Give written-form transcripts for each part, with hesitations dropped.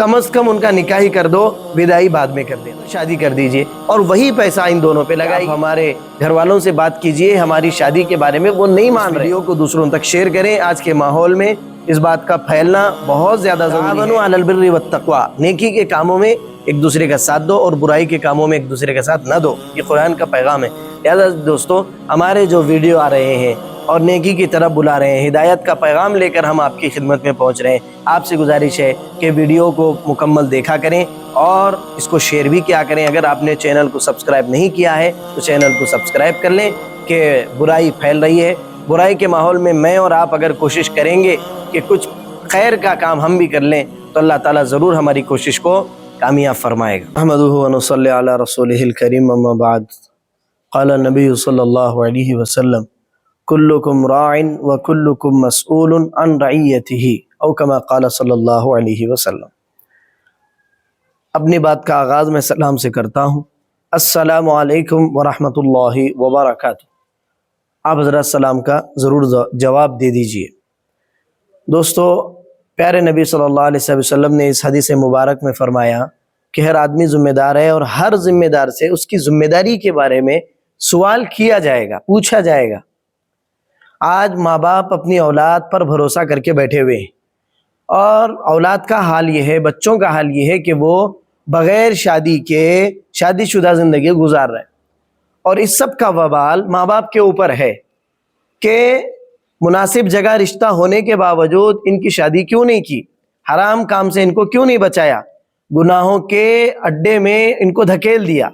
کم از کم ان کا نکاح ہی کر دو، بدائی بعد میں کر دیں، شادی کر دیجئے اور وہی پیسہ ان دونوں پہ لگائی۔ ہمارے گھر والوں سے بات کیجئے ہماری شادی کے بارے میں، وہ نہیں مان رہے۔ ویڈیو کو دوسروں تک شیئر کریں۔ آج کے ماحول میں اس بات کا پھیلنا بہت زیادہ ضروری ہے۔ تعاونوا علی البر والتقوی، نیکی کے کاموں میں ایک دوسرے کا ساتھ دو اور برائی کے کاموں میں ایک دوسرے کا ساتھ نہ دو، یہ قرآن کا پیغام ہے۔ لہذا دوستو، ہمارے جو ویڈیو آ رہے ہیں اور نیکی کی طرف بلا رہے ہیں، ہدایت کا پیغام لے کر ہم آپ کی خدمت میں پہنچ رہے ہیں، آپ سے گزارش ہے کہ ویڈیو کو مکمل دیکھا کریں اور اس کو شیئر بھی کیا کریں۔ اگر آپ نے چینل کو سبسکرائب نہیں کیا ہے تو چینل کو سبسکرائب کر لیں کہ برائی پھیل رہی ہے۔ برائی کے ماحول میں میں اور آپ اگر کوشش کریں گے کہ کچھ خیر کا کام ہم بھی کر لیں تو اللہ تعالیٰ ضرور ہماری کوشش کو کامیاب فرمائے گا۔ احمدہ و نصلی علی رسولہ الکریم، اما بعد، قال النبی صلی اللہ علیہ وسلم کلکم راع وکلکم مسئول عن رعیتہ، او کما قال صلی اللہ علیہ وسلم۔ اپنی بات کا آغاز میں سلام سے کرتا ہوں۔ السلام علیکم ورحمۃ اللہ وبرکاتہ۔ آپ حضرات سلام کا ضرور جواب دے دیجئے۔ دوستو، پیارے نبی صلی اللہ علیہ وسلم نے اس حدیث مبارک میں فرمایا کہ ہر آدمی ذمہ دار ہے اور ہر ذمہ دار سے اس کی ذمہ داری کے بارے میں سوال کیا جائے گا، پوچھا جائے گا۔ آج ماں باپ اپنی اولاد پر بھروسہ کر کے بیٹھے ہوئے ہیں اور اولاد کا حال یہ ہے، بچوں کا حال یہ ہے کہ وہ بغیر شادی کے شادی شدہ زندگی گزار رہے ہیں، اور اس سب کا وبال ماں باپ کے اوپر ہے کہ مناسب جگہ رشتہ ہونے کے باوجود ان کی شادی کیوں نہیں کی، حرام کام سے ان کو کیوں نہیں بچایا، گناہوں کے اڈے میں ان کو دھکیل دیا۔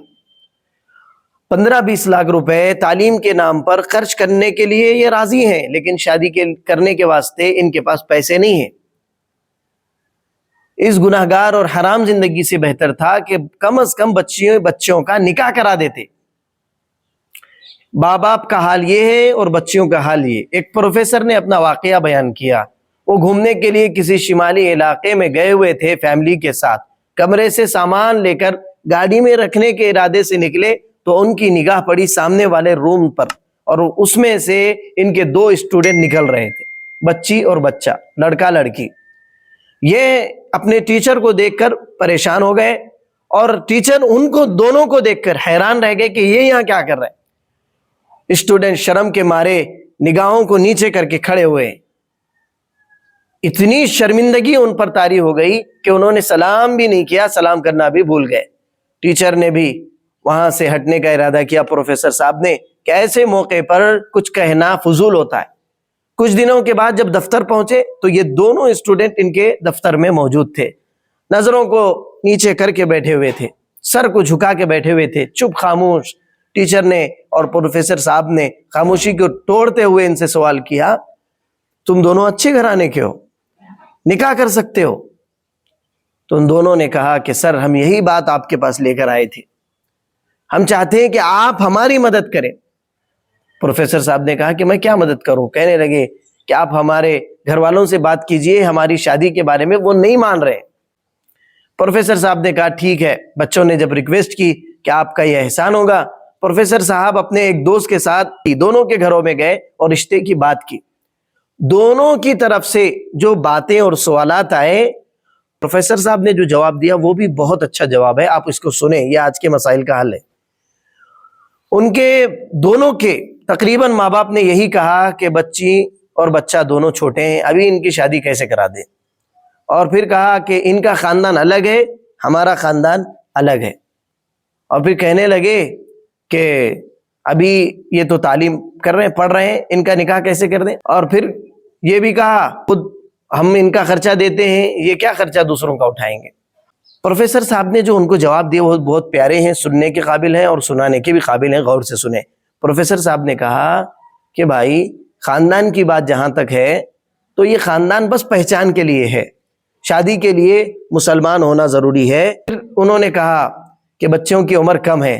15-20 لاکھ روپے تعلیم کے نام پر خرچ کرنے کے لیے یہ راضی ہیں، لیکن شادی کرنے کے واسطے ان کے پاس پیسے نہیں ہیں۔ اس گناہگار اور حرام زندگی سے بہتر تھا کہ کم از کم بچوں کا نکاح کرا دیتے۔ باپ باپ کا حال یہ ہے اور بچیوں کا حال یہ۔ ایک پروفیسر نے اپنا واقعہ بیان کیا۔ وہ گھومنے کے لیے کسی شمالی علاقے میں گئے ہوئے تھے فیملی کے ساتھ، کمرے سے سامان لے کر گاڑی میں رکھنے کے ارادے سے نکلے تو ان کی نگاہ پڑی سامنے والے روم پر، اور اس میں سے ان کے 2 اسٹوڈنٹ نکل رہے تھے، بچی اور بچہ، لڑکا لڑکی۔ یہ اپنے ٹیچر کو دیکھ کر پریشان ہو گئے اور ٹیچر ان کو دونوں کو دیکھ کر حیران رہ گئے کہ یہ یہاں کیا کر رہے ہیں۔ اسٹوڈنٹ شرم کے مارے نگاہوں کو نیچے کر کے کھڑے ہوئے۔ اتنی شرمندگی ان پر طاری ہو گئی کہ انہوں نے سلام بھی نہیں کیا، سلام کرنا بھی بھول گئے۔ ٹیچر نے بھی وہاں سے ہٹنے کا ارادہ کیا پروفیسر صاحب نے کہ ایسے موقع پر کچھ کہنا فضول ہوتا ہے۔ کچھ دنوں کے بعد جب دفتر پہنچے تو یہ دونوں اسٹوڈنٹ ان کے دفتر میں موجود تھے، نظروں کو نیچے کر کے بیٹھے ہوئے تھے، سر کو جھکا کے بیٹھے ہوئے تھے، چپ خاموش۔ ٹیچر نے اور پروفیسر صاحب نے خاموشی کو توڑتے ہوئے ان سے سوال کیا، تم دونوں اچھے گھرانے کے ہو، نکاح کر سکتے ہو؟ تو ان دونوں نے کہا کہ سر، ہم یہی بات آپ کے پاس لے کر آئے تھے، ہم چاہتے ہیں کہ آپ ہماری مدد کریں۔ پروفیسر صاحب نے کہا کہ میں کیا مدد کروں؟ کہنے لگے کہ آپ ہمارے گھر والوں سے بات کیجئے ہماری شادی کے بارے میں، وہ نہیں مان رہے۔ پروفیسر صاحب نے کہا ٹھیک ہے۔ بچوں نے جب ریکویسٹ کی کہ آپ کا یہ احسان ہوگا، پروفیسر صاحب اپنے ایک دوست کے ساتھ دونوں کے گھروں میں گئے اور رشتے کی بات کی۔ دونوں کی طرف سے جو باتیں اور سوالات آئے، پروفیسر صاحب نے جو جواب دیا وہ بھی بہت اچھا جواب ہے، آپ اس کو سنیں، یہ آج کے مسائل کا حل ہے۔ ان کے دونوں کے تقریباً ماں باپ نے یہی کہا کہ بچی اور بچہ دونوں چھوٹے ہیں، ابھی ان کی شادی کیسے کرا دیں، اور پھر کہا کہ ان کا خاندان الگ ہے، ہمارا خاندان الگ ہے، اور پھر کہنے لگے کہ ابھی یہ تو تعلیم کر رہے ہیں، پڑھ رہے ہیں، ان کا نکاح کیسے کر دیں، اور پھر یہ بھی کہا خود ہم ان کا خرچہ دیتے ہیں، یہ کیا خرچہ دوسروں کا اٹھائیں گے۔ پروفیسر صاحب نے جو ان کو جواب دیے وہ بہت پیارے ہیں، سننے کے قابل ہیں اور سنانے کے بھی قابل ہیں، غور سے سنیں۔ پروفیسر صاحب نے کہا کہ بھائی، خاندان کی بات جہاں تک ہے تو یہ خاندان بس پہچان کے لیے ہے، شادی کے لیے مسلمان ہونا ضروری ہے۔ پھر انہوں نے کہا کہ بچوں کی عمر کم ہے،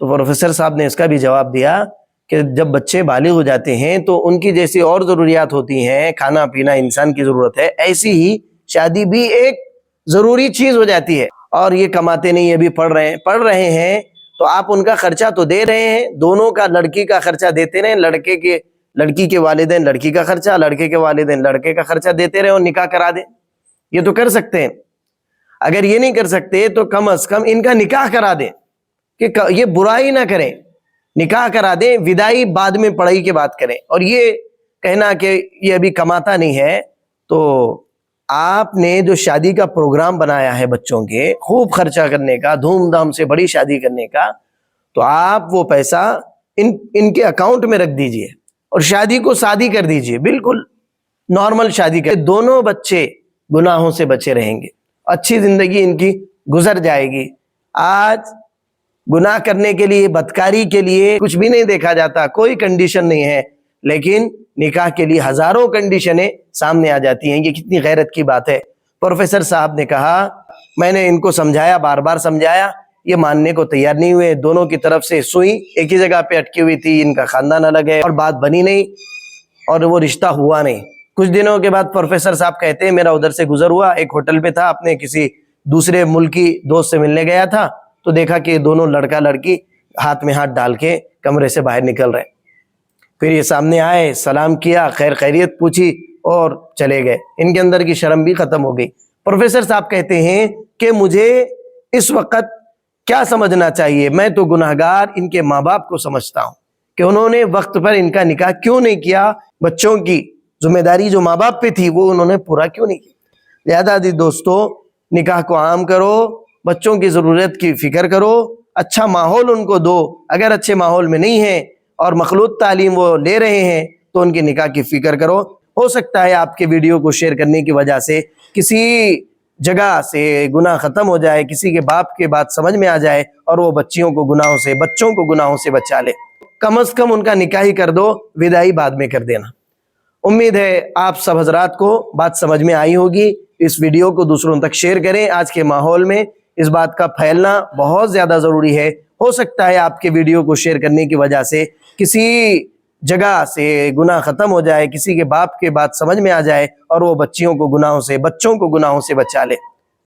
تو پروفیسر صاحب نے اس کا بھی جواب دیا کہ جب بچے بالغ ہو جاتے ہیں تو ان کی جیسی اور ضروریات ہوتی ہیں، کھانا پینا انسان کی ضرورت ہے، ایسی ہی شادی بھی ایک ضروری چیز ہو جاتی ہے، اور یہ کماتے نہیں، یہ بھی پڑھ رہے ہیں تو آپ ان کا خرچہ تو دے رہے ہیں، دونوں کا، لڑکی کا خرچہ دیتے رہیں، لڑکی کے والدین لڑکی کا خرچہ، لڑکے کے والدین لڑکے کا خرچہ دیتے رہیں اور نکاح کرا دیں، یہ تو کر سکتے ہیں۔ اگر یہ نہیں کر سکتے تو کم از کم ان کا نکاح کرا دیں کہ یہ برائی نہ کریں، نکاح کرا دیں، ودائی بعد میں پڑھائی کے بعد کریں۔ اور یہ کہنا کہ یہ ابھی کماتا نہیں ہے، تو آپ نے جو شادی کا پروگرام بنایا ہے بچوں کے خوب خرچہ کرنے کا، دھوم دھام سے بڑی شادی کرنے کا، تو آپ وہ پیسہ ان کے اکاؤنٹ میں رکھ دیجئے اور شادی کو شادی کر دیجئے، بالکل نارمل شادی کر، دونوں بچے گناہوں سے بچے رہیں گے، اچھی زندگی ان کی گزر جائے گی۔ آج گناہ کرنے کے لیے، بدکاری کے لیے کچھ بھی نہیں دیکھا جاتا، کوئی کنڈیشن نہیں ہے، لیکن نکاح کے لیے ہزاروں کنڈیشنیں سامنے آ جاتی ہیں۔ یہ کتنی غیرت کی بات ہے۔ پروفیسر صاحب نے کہا، میں نے ان کو سمجھایا، بار بار سمجھایا، یہ ماننے کو تیار نہیں ہوئے۔ دونوں کی طرف سے سوئی ایک ہی جگہ پہ اٹکی ہوئی تھی، ان کا خاندان الگ ہے اور بات بنی نہیں اور وہ رشتہ ہوا نہیں۔ کچھ دنوں کے بعد پروفیسر صاحب کہتے ہیں، میرا ادھر سے گزر ہوا، ایک ہوٹل پہ تھا، اپنے کسی دوسرے ملکی دوست سے ملنے گیا تھا، تو دیکھا کہ دونوں لڑکا لڑکی ہاتھ میں ہاتھ ڈال کے کمرے سے باہر نکل رہے۔ پھر یہ سامنے آئے، سلام کیا، خیر خیریت پوچھی اور چلے گئے۔ ان کے اندر کی شرم بھی ختم ہو گئی۔ پروفیسر صاحب کہتے ہیں کہ مجھے اس وقت کیا سمجھنا چاہیے، میں تو گناہگار ان کے ماں باپ کو سمجھتا ہوں کہ انہوں نے وقت پر ان کا نکاح کیوں نہیں کیا، بچوں کی ذمہ داری جو ماں باپ پہ تھی وہ انہوں نے پورا کیوں نہیں کیا۔ لہذا دوستو، نکاح کو عام کرو، بچوں کی ضرورت کی فکر کرو، اچھا ماحول ان کو دو۔ اگر اچھے ماحول میں نہیں ہیں اور مخلوط تعلیم وہ لے رہے ہیں تو ان کے نکاح کی فکر کرو۔ ہو سکتا ہے آپ کے ویڈیو کو شیئر کرنے کی وجہ سے کسی جگہ سے گناہ ختم ہو جائے، کسی کے باپ کے بات سمجھ میں آ جائے اور وہ بچوں کو گناہوں سے بچا لے۔ کم از کم ان کا نکاح ہی کر دو، ودائی بعد میں کر دینا۔ امید ہے آپ سب حضرات کو بات سمجھ میں آئی ہوگی۔ اس ویڈیو کو دوسروں تک شیئر کریں۔ آج کے ماحول میں اس بات کا پھیلنا بہت زیادہ ضروری ہے۔ ہو سکتا ہے آپ کے ویڈیو کو شیئر کرنے کی وجہ سے کسی جگہ سے گناہ ختم ہو جائے، کسی کے باپ کے بات سمجھ میں آ جائے اور وہ بچوں کو گناہوں سے بچا لے۔